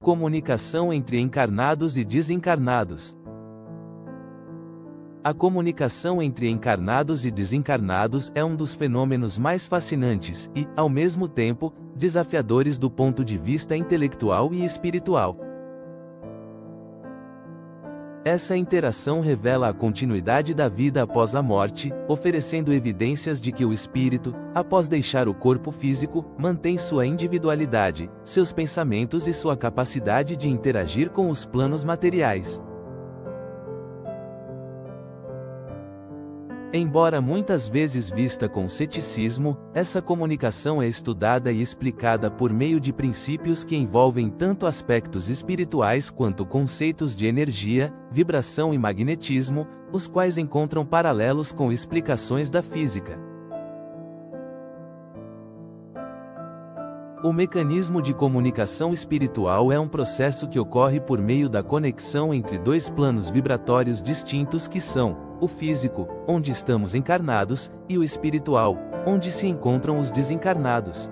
Comunicação entre encarnados e desencarnados. A comunicação entre encarnados e desencarnados é um dos fenômenos mais fascinantes e, ao mesmo tempo, desafiadores do ponto de vista intelectual e espiritual. Essa interação revela a continuidade da vida após a morte, oferecendo evidências de que o espírito, após deixar o corpo físico, mantém sua individualidade, seus pensamentos e sua capacidade de interagir com os planos materiais. Embora muitas vezes vista com ceticismo, essa comunicação é estudada e explicada por meio de princípios que envolvem tanto aspectos espirituais quanto conceitos de energia, vibração e magnetismo, os quais encontram paralelos com explicações da física. O mecanismo de comunicação espiritual é um processo que ocorre por meio da conexão entre dois planos vibratórios distintos que são o físico, onde estamos encarnados, e o espiritual, onde se encontram os desencarnados.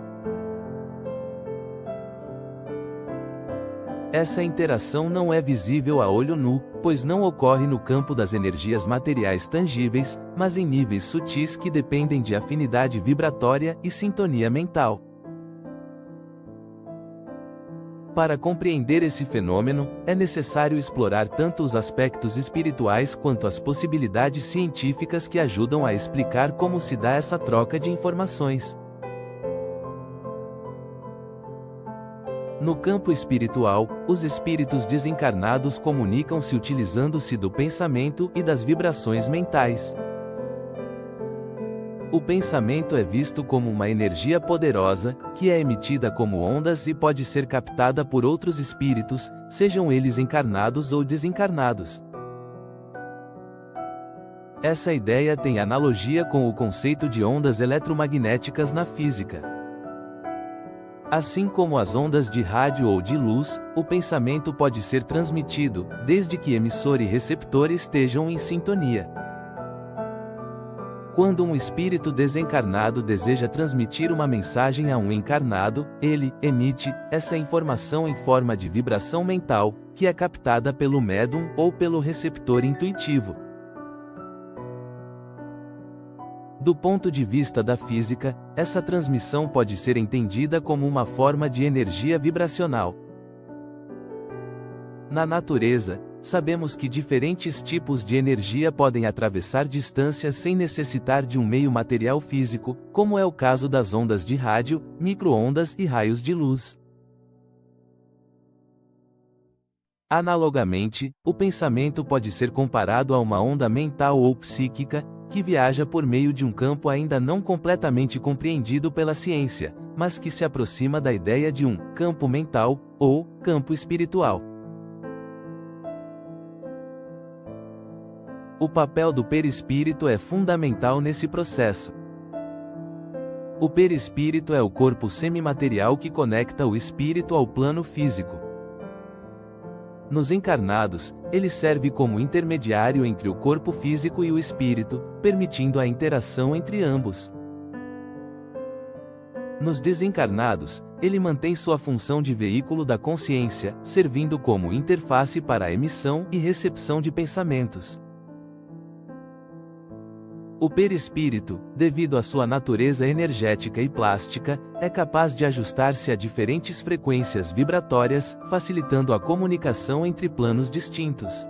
Essa interação não é visível a olho nu, pois não ocorre no campo das energias materiais tangíveis, mas em níveis sutis que dependem de afinidade vibratória e sintonia mental. Para compreender esse fenômeno, é necessário explorar tanto os aspectos espirituais quanto as possibilidades científicas que ajudam a explicar como se dá essa troca de informações. No campo espiritual, os espíritos desencarnados comunicam-se utilizando-se do pensamento e das vibrações mentais. O pensamento é visto como uma energia poderosa, que é emitida como ondas e pode ser captada por outros espíritos, sejam eles encarnados ou desencarnados. Essa ideia tem analogia com o conceito de ondas eletromagnéticas na física. Assim como as ondas de rádio ou de luz, o pensamento pode ser transmitido, desde que emissor e receptor estejam em sintonia. Quando um espírito desencarnado deseja transmitir uma mensagem a um encarnado, ele emite essa informação em forma de vibração mental, que é captada pelo médium ou pelo receptor intuitivo. Do ponto de vista da física, essa transmissão pode ser entendida como uma forma de energia vibracional. Na natureza, sabemos que diferentes tipos de energia podem atravessar distâncias sem necessitar de um meio material físico, como é o caso das ondas de rádio, micro-ondas e raios de luz. Analogamente, o pensamento pode ser comparado a uma onda mental ou psíquica, que viaja por meio de um campo ainda não completamente compreendido pela ciência, mas que se aproxima da ideia de um campo mental, ou campo espiritual. O papel do perispírito é fundamental nesse processo. O perispírito é o corpo semimaterial que conecta o espírito ao plano físico. Nos encarnados, ele serve como intermediário entre o corpo físico e o espírito, permitindo a interação entre ambos. Nos desencarnados, ele mantém sua função de veículo da consciência, servindo como interface para a emissão e recepção de pensamentos. O perispírito, devido à sua natureza energética e plástica, é capaz de ajustar-se a diferentes frequências vibratórias, facilitando a comunicação entre planos distintos.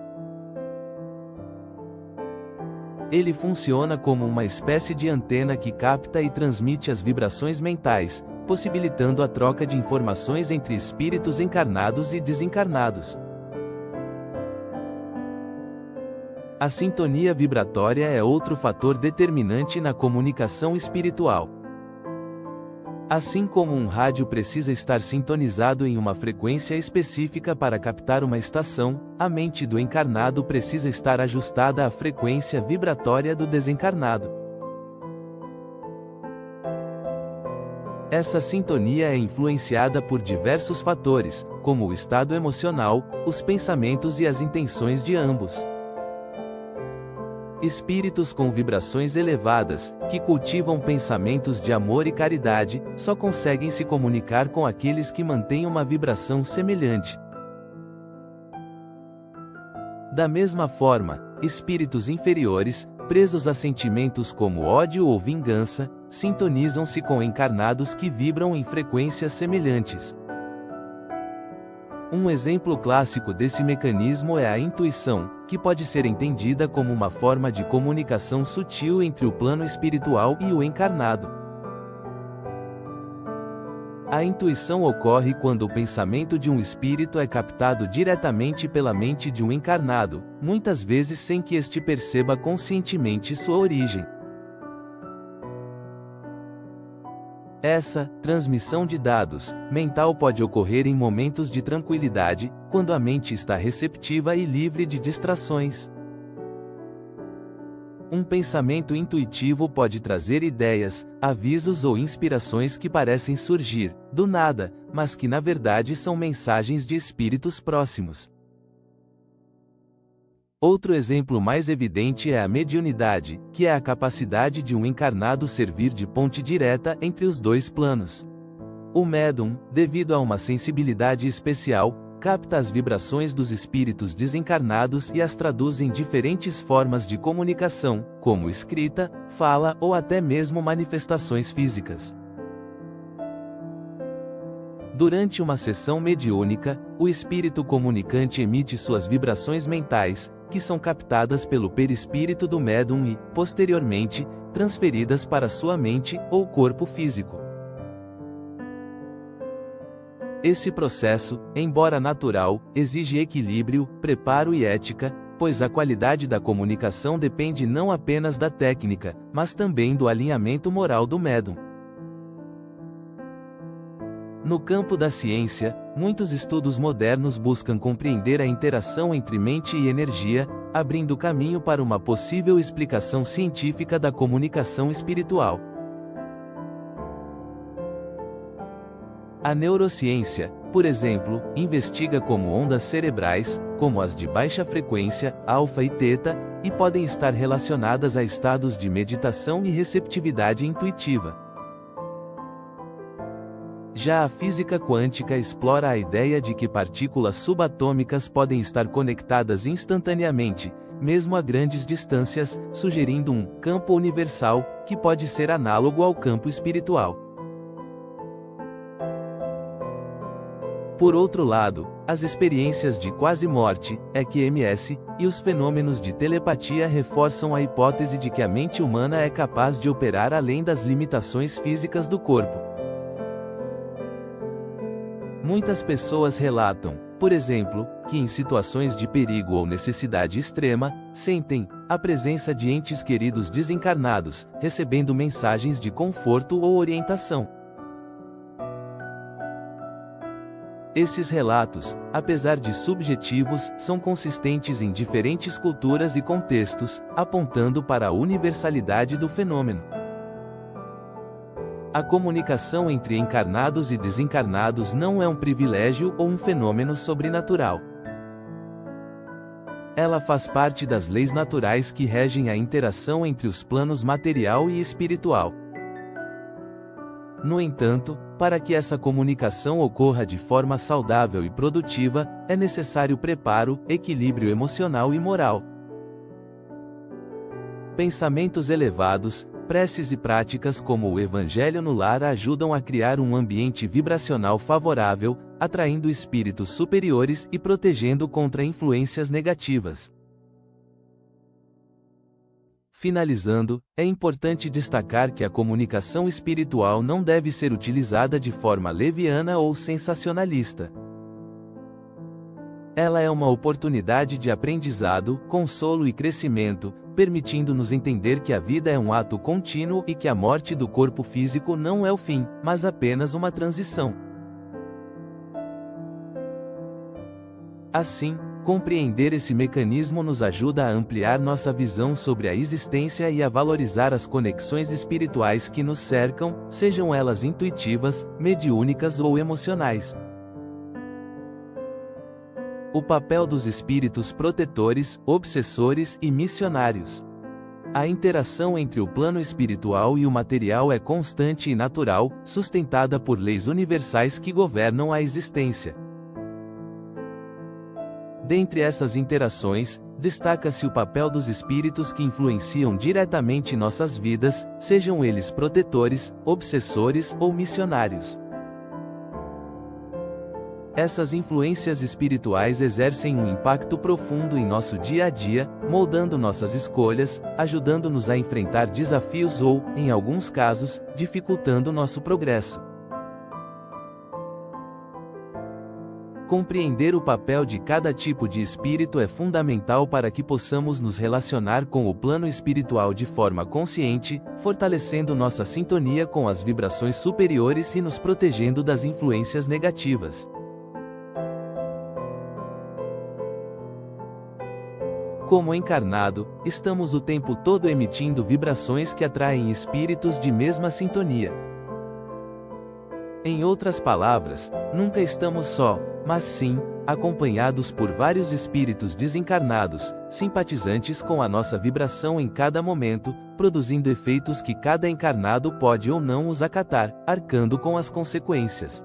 Ele funciona como uma espécie de antena que capta e transmite as vibrações mentais, possibilitando a troca de informações entre espíritos encarnados e desencarnados. A sintonia vibratória é outro fator determinante na comunicação espiritual. Assim como um rádio precisa estar sintonizado em uma frequência específica para captar uma estação, a mente do encarnado precisa estar ajustada à frequência vibratória do desencarnado. Essa sintonia é influenciada por diversos fatores, como o estado emocional, os pensamentos e as intenções de ambos. Espíritos com vibrações elevadas, que cultivam pensamentos de amor e caridade, só conseguem se comunicar com aqueles que mantêm uma vibração semelhante. Da mesma forma, espíritos inferiores, presos a sentimentos como ódio ou vingança, sintonizam-se com encarnados que vibram em frequências semelhantes. Um exemplo clássico desse mecanismo é a intuição, que pode ser entendida como uma forma de comunicação sutil entre o plano espiritual e o encarnado. A intuição ocorre quando o pensamento de um espírito é captado diretamente pela mente de um encarnado, muitas vezes sem que este perceba conscientemente sua origem. Essa transmissão de dados mental pode ocorrer em momentos de tranquilidade, quando a mente está receptiva e livre de distrações. Um pensamento intuitivo pode trazer ideias, avisos ou inspirações que parecem surgir do nada, mas que na verdade são mensagens de espíritos próximos. Outro exemplo mais evidente é a mediunidade, que é a capacidade de um encarnado servir de ponte direta entre os dois planos. O médium, devido a uma sensibilidade especial, capta as vibrações dos espíritos desencarnados e as traduz em diferentes formas de comunicação, como escrita, fala ou até mesmo manifestações físicas. Durante uma sessão mediúnica, o espírito comunicante emite suas vibrações mentais, que são captadas pelo perispírito do médium e, posteriormente, transferidas para sua mente ou corpo físico. Esse processo, embora natural, exige equilíbrio, preparo e ética, pois a qualidade da comunicação depende não apenas da técnica, mas também do alinhamento moral do médium. No campo da ciência, muitos estudos modernos buscam compreender a interação entre mente e energia, abrindo caminho para uma possível explicação científica da comunicação espiritual. A neurociência, por exemplo, investiga como ondas cerebrais, como as de baixa frequência, alfa e teta, e podem estar relacionadas a estados de meditação e receptividade intuitiva. Já a física quântica explora a ideia de que partículas subatômicas podem estar conectadas instantaneamente, mesmo a grandes distâncias, sugerindo um campo universal, que pode ser análogo ao campo espiritual. Por outro lado, as experiências de quase-morte, EQMS, e os fenômenos de telepatia reforçam a hipótese de que a mente humana é capaz de operar além das limitações físicas do corpo. Muitas pessoas relatam, por exemplo, que em situações de perigo ou necessidade extrema, sentem a presença de entes queridos desencarnados, recebendo mensagens de conforto ou orientação. Esses relatos, apesar de subjetivos, são consistentes em diferentes culturas e contextos, apontando para a universalidade do fenômeno. A comunicação entre encarnados e desencarnados não é um privilégio ou um fenômeno sobrenatural. Ela faz parte das leis naturais que regem a interação entre os planos material e espiritual. No entanto, para que essa comunicação ocorra de forma saudável e produtiva, é necessário preparo, equilíbrio emocional e moral. Pensamentos elevados, preces e práticas como o Evangelho no lar ajudam a criar um ambiente vibracional favorável, atraindo espíritos superiores e protegendo contra influências negativas. Finalizando, é importante destacar que a comunicação espiritual não deve ser utilizada de forma leviana ou sensacionalista. Ela é uma oportunidade de aprendizado, consolo e crescimento, permitindo-nos entender que a vida é um ato contínuo e que a morte do corpo físico não é o fim, mas apenas uma transição. Assim, compreender esse mecanismo nos ajuda a ampliar nossa visão sobre a existência e a valorizar as conexões espirituais que nos cercam, sejam elas intuitivas, mediúnicas ou emocionais. O papel dos espíritos protetores, obsessores e missionários. A interação entre o plano espiritual e o material é constante e natural, sustentada por leis universais que governam a existência. Dentre essas interações, destaca-se o papel dos espíritos que influenciam diretamente nossas vidas, sejam eles protetores, obsessores ou missionários. Essas influências espirituais exercem um impacto profundo em nosso dia a dia, moldando nossas escolhas, ajudando-nos a enfrentar desafios ou, em alguns casos, dificultando nosso progresso. Compreender o papel de cada tipo de espírito é fundamental para que possamos nos relacionar com o plano espiritual de forma consciente, fortalecendo nossa sintonia com as vibrações superiores e nos protegendo das influências negativas. Como encarnado, estamos o tempo todo emitindo vibrações que atraem espíritos de mesma sintonia. Em outras palavras, nunca estamos só, mas sim, acompanhados por vários espíritos desencarnados, simpatizantes com a nossa vibração em cada momento, produzindo efeitos que cada encarnado pode ou não os acatar, arcando com as consequências.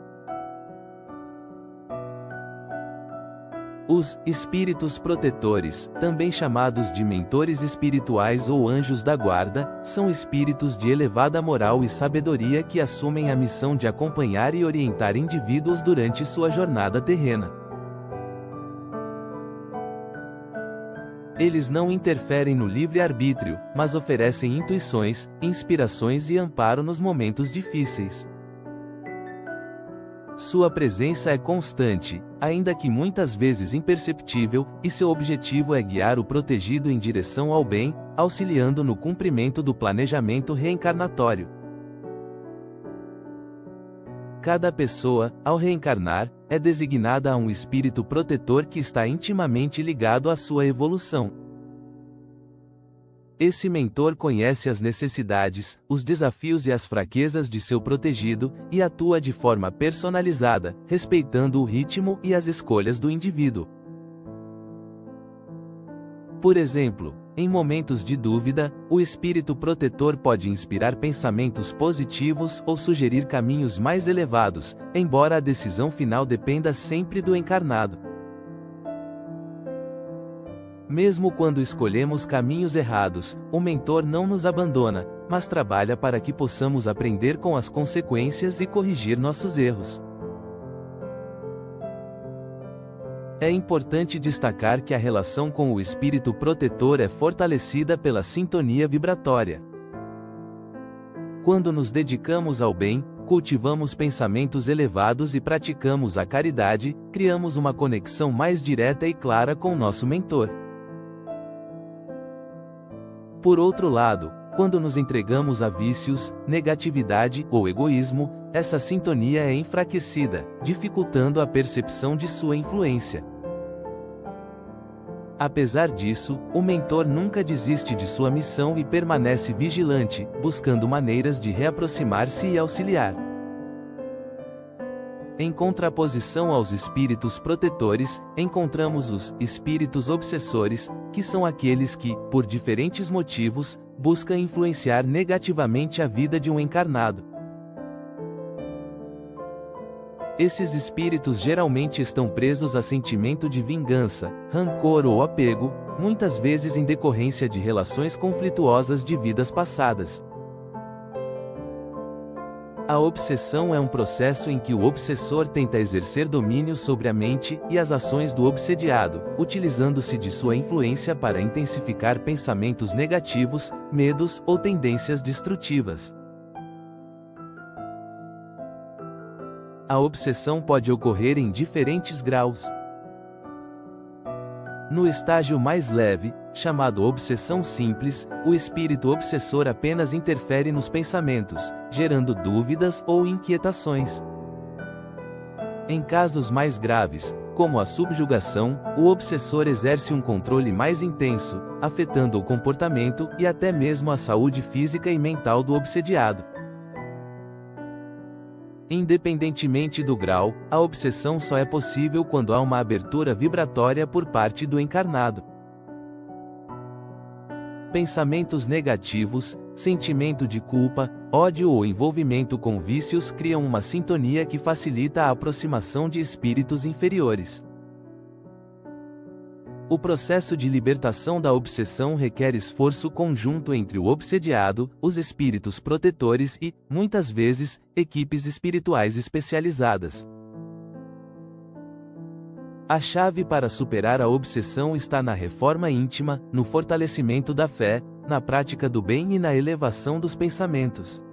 Os espíritos protetores, também chamados de mentores espirituais ou anjos da guarda, são espíritos de elevada moral e sabedoria que assumem a missão de acompanhar e orientar indivíduos durante sua jornada terrena. Eles não interferem no livre-arbítrio, mas oferecem intuições, inspirações e amparo nos momentos difíceis. Sua presença é constante, ainda que muitas vezes imperceptível, e seu objetivo é guiar o protegido em direção ao bem, auxiliando no cumprimento do planejamento reencarnatório. Cada pessoa, ao reencarnar, é designada a um espírito protetor que está intimamente ligado à sua evolução. Esse mentor conhece as necessidades, os desafios e as fraquezas de seu protegido, e atua de forma personalizada, respeitando o ritmo e as escolhas do indivíduo. Por exemplo, em momentos de dúvida, o espírito protetor pode inspirar pensamentos positivos ou sugerir caminhos mais elevados, embora a decisão final dependa sempre do encarnado. Mesmo quando escolhemos caminhos errados, o mentor não nos abandona, mas trabalha para que possamos aprender com as consequências e corrigir nossos erros. É importante destacar que a relação com o espírito protetor é fortalecida pela sintonia vibratória. Quando nos dedicamos ao bem, cultivamos pensamentos elevados e praticamos a caridade, criamos uma conexão mais direta e clara com nosso mentor. Por outro lado, quando nos entregamos a vícios, negatividade ou egoísmo, essa sintonia é enfraquecida, dificultando a percepção de sua influência. Apesar disso, o mentor nunca desiste de sua missão e permanece vigilante, buscando maneiras de reaproximar-se e auxiliar. Em contraposição aos espíritos protetores, encontramos os espíritos obsessores, que são aqueles que, por diferentes motivos, buscam influenciar negativamente a vida de um encarnado. Esses espíritos geralmente estão presos a sentimento de vingança, rancor ou apego, muitas vezes em decorrência de relações conflituosas de vidas passadas. A obsessão é um processo em que o obsessor tenta exercer domínio sobre a mente e as ações do obsediado, utilizando-se de sua influência para intensificar pensamentos negativos, medos ou tendências destrutivas. A obsessão pode ocorrer em diferentes graus. No estágio mais leve, chamado obsessão simples, o espírito obsessor apenas interfere nos pensamentos, gerando dúvidas ou inquietações. Em casos mais graves, como a subjugação, o obsessor exerce um controle mais intenso, afetando o comportamento e até mesmo a saúde física e mental do obsediado. Independentemente do grau, a obsessão só é possível quando há uma abertura vibratória por parte do encarnado. Pensamentos negativos, sentimento de culpa, ódio ou envolvimento com vícios criam uma sintonia que facilita a aproximação de espíritos inferiores. O processo de libertação da obsessão requer esforço conjunto entre o obsediado, os espíritos protetores e, muitas vezes, equipes espirituais especializadas. A chave para superar a obsessão está na reforma íntima, no fortalecimento da fé, na prática do bem e na elevação dos pensamentos.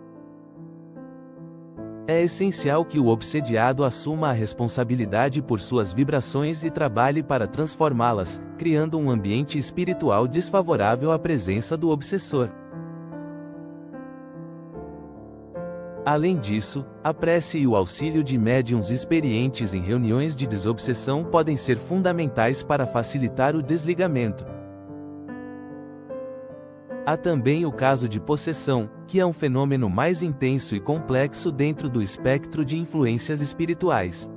É essencial que o obsediado assuma a responsabilidade por suas vibrações e trabalhe para transformá-las, criando um ambiente espiritual desfavorável à presença do obsessor. Além disso, a prece e o auxílio de médiuns experientes em reuniões de desobsessão podem ser fundamentais para facilitar o desligamento. Há também o caso de possessão, que é um fenômeno mais intenso e complexo dentro do espectro de influências espirituais.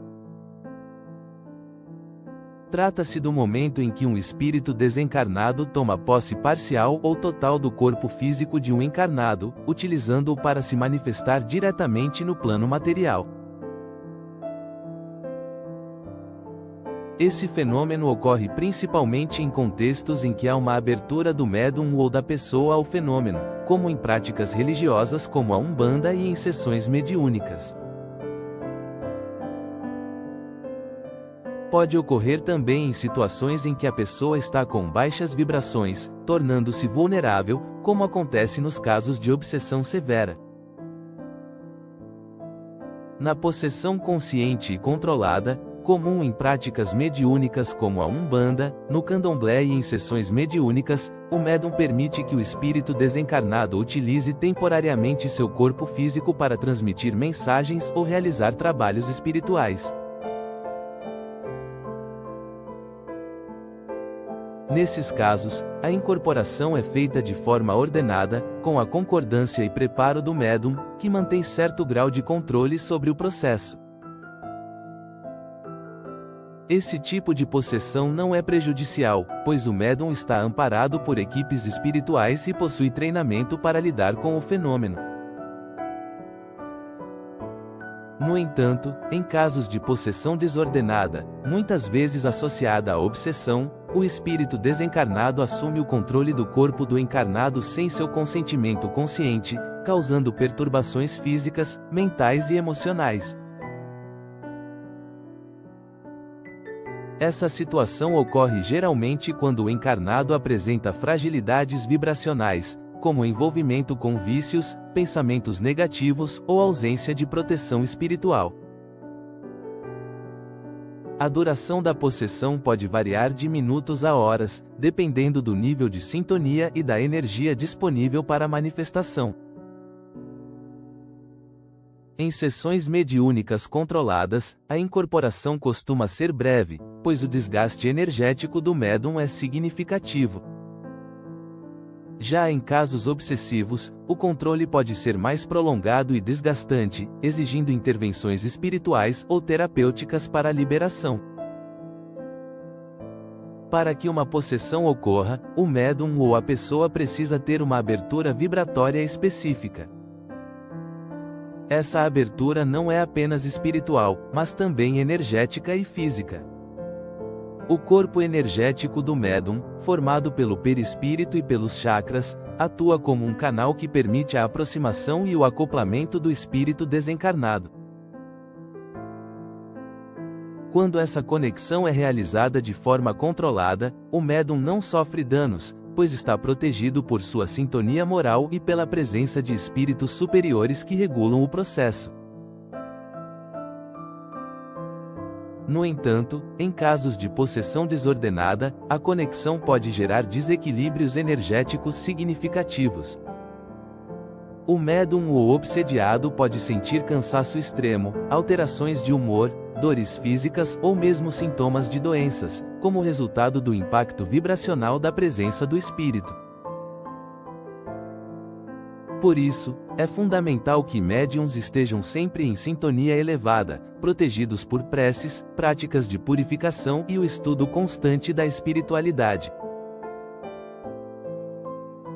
Trata-se do momento em que um espírito desencarnado toma posse parcial ou total do corpo físico de um encarnado, utilizando-o para se manifestar diretamente no plano material. Esse fenômeno ocorre principalmente em contextos em que há uma abertura do médium ou da pessoa ao fenômeno, como em práticas religiosas como a Umbanda e em sessões mediúnicas. Pode ocorrer também em situações em que a pessoa está com baixas vibrações, tornando-se vulnerável, como acontece nos casos de obsessão severa. Na possessão consciente e controlada, comum em práticas mediúnicas como a Umbanda, no Candomblé e em sessões mediúnicas, o médium permite que o espírito desencarnado utilize temporariamente seu corpo físico para transmitir mensagens ou realizar trabalhos espirituais. Nesses casos, a incorporação é feita de forma ordenada, com a concordância e preparo do médium, que mantém certo grau de controle sobre o processo. Esse tipo de possessão não é prejudicial, pois o médium está amparado por equipes espirituais e possui treinamento para lidar com o fenômeno. No entanto, em casos de possessão desordenada, muitas vezes associada à obsessão, o espírito desencarnado assume o controle do corpo do encarnado sem seu consentimento consciente, causando perturbações físicas, mentais e emocionais. Essa situação ocorre geralmente quando o encarnado apresenta fragilidades vibracionais, como envolvimento com vícios, pensamentos negativos ou ausência de proteção espiritual. A duração da possessão pode variar de minutos a horas, dependendo do nível de sintonia e da energia disponível para a manifestação. Em sessões mediúnicas controladas, a incorporação costuma ser breve, pois o desgaste energético do médium é significativo. Já em casos obsessivos, o controle pode ser mais prolongado e desgastante, exigindo intervenções espirituais ou terapêuticas para a liberação. Para que uma possessão ocorra, o médium ou a pessoa precisa ter uma abertura vibratória específica. Essa abertura não é apenas espiritual, mas também energética e física. O corpo energético do médium, formado pelo perispírito e pelos chakras, atua como um canal que permite a aproximação e o acoplamento do espírito desencarnado. Quando essa conexão é realizada de forma controlada, o médium não sofre danos, pois está protegido por sua sintonia moral e pela presença de espíritos superiores que regulam o processo. No entanto, em casos de possessão desordenada, a conexão pode gerar desequilíbrios energéticos significativos. O médium ou obsediado pode sentir cansaço extremo, alterações de humor, dores físicas ou mesmo sintomas de doenças, como resultado do impacto vibracional da presença do espírito. Por isso, é fundamental que médiuns estejam sempre em sintonia elevada, protegidos por preces, práticas de purificação e o estudo constante da espiritualidade.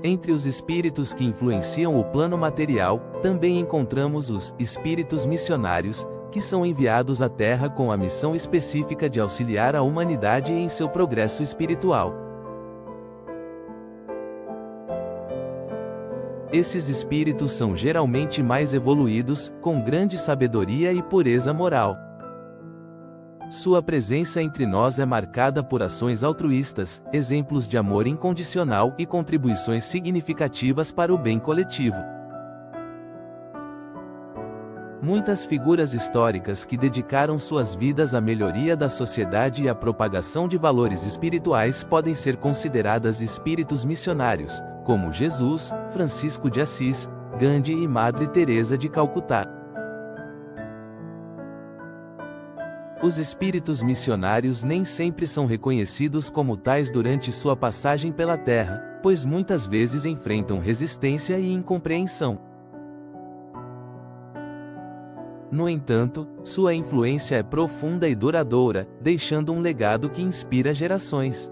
Entre os espíritos que influenciam o plano material, também encontramos os espíritos missionários, que são enviados à Terra com a missão específica de auxiliar a humanidade em seu progresso espiritual. Esses espíritos são geralmente mais evoluídos, com grande sabedoria e pureza moral. Sua presença entre nós é marcada por ações altruístas, exemplos de amor incondicional e contribuições significativas para o bem coletivo. Muitas figuras históricas que dedicaram suas vidas à melhoria da sociedade e à propagação de valores espirituais podem ser consideradas espíritos missionários, como Jesus, Francisco de Assis, Gandhi e Madre Teresa de Calcutá. Os espíritos missionários nem sempre são reconhecidos como tais durante sua passagem pela Terra, pois muitas vezes enfrentam resistência e incompreensão. No entanto, sua influência é profunda e duradoura, deixando um legado que inspira gerações.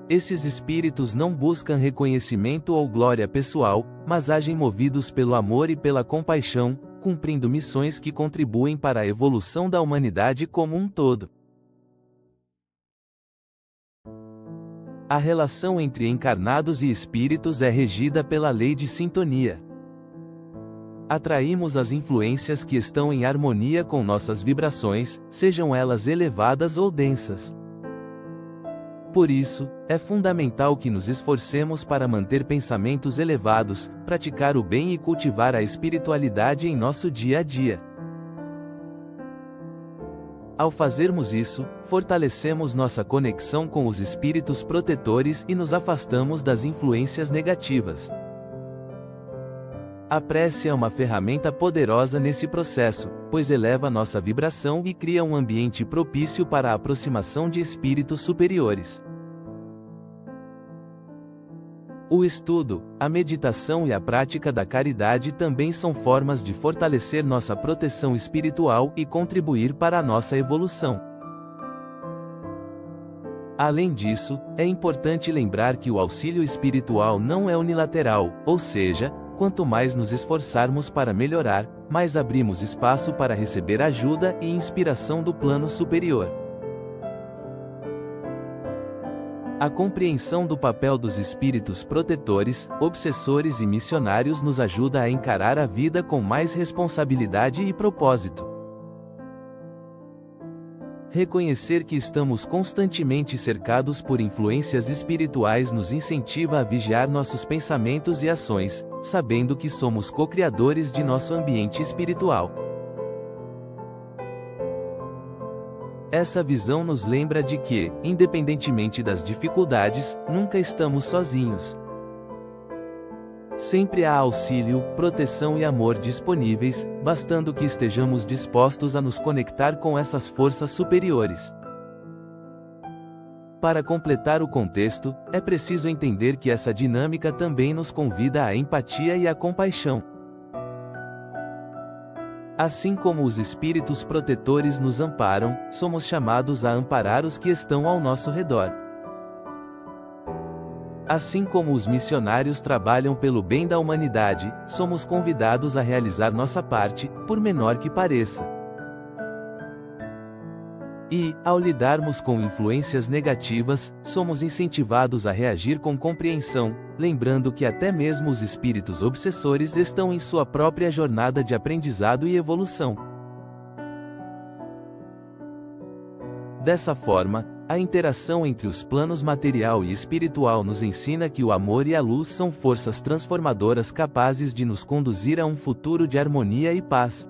Esses espíritos não buscam reconhecimento ou glória pessoal, mas agem movidos pelo amor e pela compaixão, cumprindo missões que contribuem para a evolução da humanidade como um todo. A relação entre encarnados e espíritos é regida pela lei de sintonia. Atraímos as influências que estão em harmonia com nossas vibrações, sejam elas elevadas ou densas. Por isso, é fundamental que nos esforcemos para manter pensamentos elevados, praticar o bem e cultivar a espiritualidade em nosso dia a dia. Ao fazermos isso, fortalecemos nossa conexão com os espíritos protetores e nos afastamos das influências negativas. A prece é uma ferramenta poderosa nesse processo, pois eleva nossa vibração e cria um ambiente propício para a aproximação de espíritos superiores. O estudo, a meditação e a prática da caridade também são formas de fortalecer nossa proteção espiritual e contribuir para a nossa evolução. Além disso, é importante lembrar que o auxílio espiritual não é unilateral, ou seja, quanto mais nos esforçarmos para melhorar, mais abrimos espaço para receber ajuda e inspiração do plano superior. A compreensão do papel dos espíritos protetores, obsessores e missionários nos ajuda a encarar a vida com mais responsabilidade e propósito. Reconhecer que estamos constantemente cercados por influências espirituais nos incentiva a vigiar nossos pensamentos e ações, sabendo que somos co-criadores de nosso ambiente espiritual. Essa visão nos lembra de que, independentemente das dificuldades, nunca estamos sozinhos. Sempre há auxílio, proteção e amor disponíveis, bastando que estejamos dispostos a nos conectar com essas forças superiores. Para completar o contexto, é preciso entender que essa dinâmica também nos convida à empatia e à compaixão. Assim como os espíritos protetores nos amparam, somos chamados a amparar os que estão ao nosso redor. Assim como os missionários trabalham pelo bem da humanidade, somos convidados a realizar nossa parte, por menor que pareça. E, ao lidarmos com influências negativas, somos incentivados a reagir com compreensão, lembrando que até mesmo os espíritos obsessores estão em sua própria jornada de aprendizado e evolução. Dessa forma, a interação entre os planos material e espiritual nos ensina que o amor e a luz são forças transformadoras capazes de nos conduzir a um futuro de harmonia e paz.